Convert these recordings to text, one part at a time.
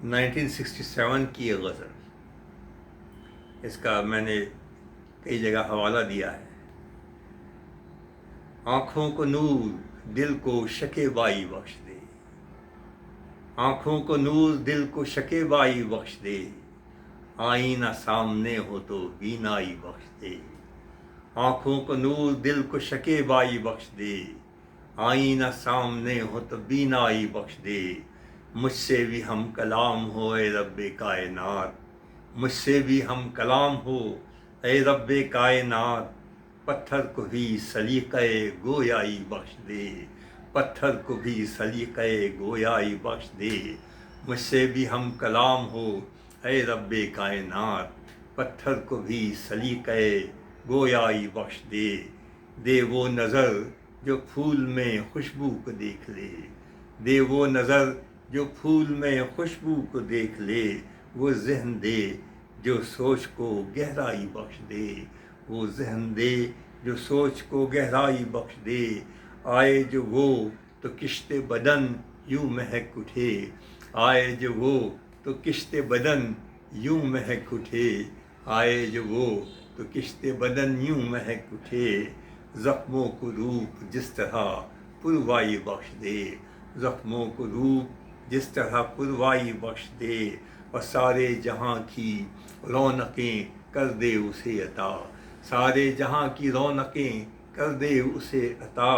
1967 کی یہ غزل، اس کا میں نے کئی جگہ حوالہ دیا ہے۔ آنکھوں کو نور دل کو شکیبائی بخش دے، آنکھوں کو نور دل کو شکیبائی بخش دے، آئینہ سامنے ہو تو بینائی بخش دے۔ آنکھوں کو نور دل کو شکیبائی بخش دے، آئینہ سامنے ہو تو بینائی بخش دے۔ مجھ سے بھی ہم کلام ہو اے رب کائنات، مجھ سے بھی ہم کلام ہو اے رب کائنات، پتھر کو بھی سلیقہ گویائی بخش دے، پتھر کو بھی سلیقہ گویائی بخش دے۔ مجھ سے بھی ہم کلام ہو اے رب کائنات، پتھر کو بھی سلیقہ گویائی بخش دے۔ دے وہ نظر جو پھول میں خوشبو کو دیکھ لے، دے وہ نظر جو پھول میں خوشبو کو دیکھ لے، وہ ذہن دے جو سوچ کو گہرائی بخش دے، وہ ذہن دے جو سوچ کو گہرائی بخش دے۔ آئے جو وہ تو کشت بدن یوں مہک اٹھے، آئے جو وہ تو کشت بدن یوں مہک اٹھے، آئے جو وہ تو کشت بدن یوں مہک اٹھے۔ زخموں کو روپ جس طرح پروائی بخش دے، زخموں کو روپ جس طرح پروائی بخش دے، اور سارے جہاں کی رونقیں کر دے اسے عطا، سارے جہاں کی رونقیں کر دے اسے عطا۔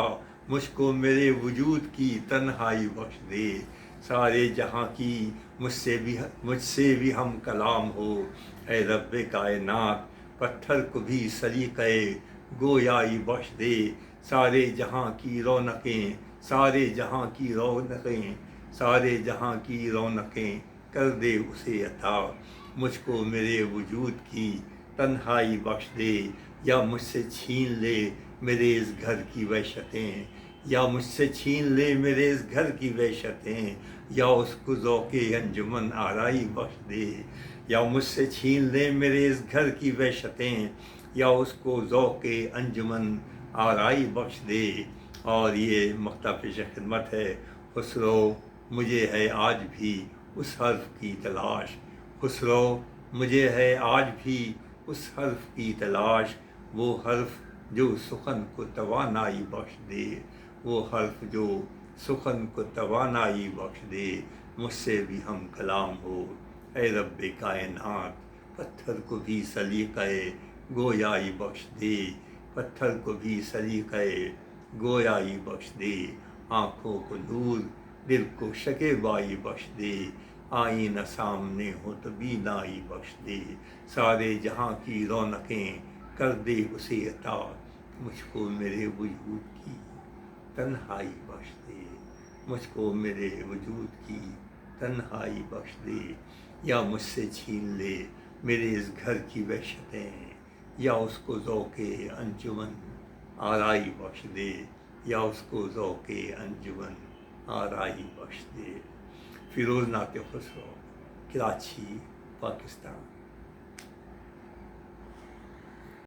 مجھ کو میرے وجود کی تنہائی بخش دے، سارے جہاں کی مجھ سے بھی ہم کلام ہو اے رب کائنات، پتھر کو بھی سلیقہ گویائی بخش دے۔ سارے جہاں کی رونقیں، سارے جہاں کی رونقیں، سارے جہاں کی رونقیں کر دے اسے عطا۔ مجھ کو میرے وجود کی تنہائی بخش دے، یا مجھ سے چھین لے میرے اس گھر کی وحشتیں، یا مجھ سے چھین لے میرے اس گھر کی وحشتیں، یا اس کو ذوق انجمن آرائی بخش دے، یا مجھ سے چھین لے میرے اس گھر کی وحشتیں، یا اس کو ذوق انجمن آرائی بخش دے۔ اور یہ مقطع پیش خدمت ہے۔ خسرو مجھے ہے آج بھی اس حرف کی تلاش، خسرو مجھے ہے آج بھی اس حرف کی تلاش، وہ حرف جو سخن کو توانائی بخش دے، وہ حرف جو سخن کو توانائی بخش دے۔ مجھ سے بھی ہم کلام ہو اے رب کائنات، پتھر کو بھی سلیقہ گویائی بخش دے، پتھر کو بھی سلیقہ گویائی بخش دے۔ آنکھوں کو نور دل کو شکیبائی بخش دے، آئینہ سامنے ہو تو بینائی بخش دے، سارے جہاں کی رونقیں کر دے اسے عطا، مجھ کو میرے وجود کی تنہائی بخش دے، مجھ کو میرے وجود کی تنہائی بخش دے، یا مجھ سے چھین لے میرے اس گھر کی وحشتیں، یا اس کو ذوق انجمن آرائی بخش دے، یا اس کو ذوق انجمن آرائی بخش دے۔ فیروز نعت خسرو، کراچی، پاکستان۔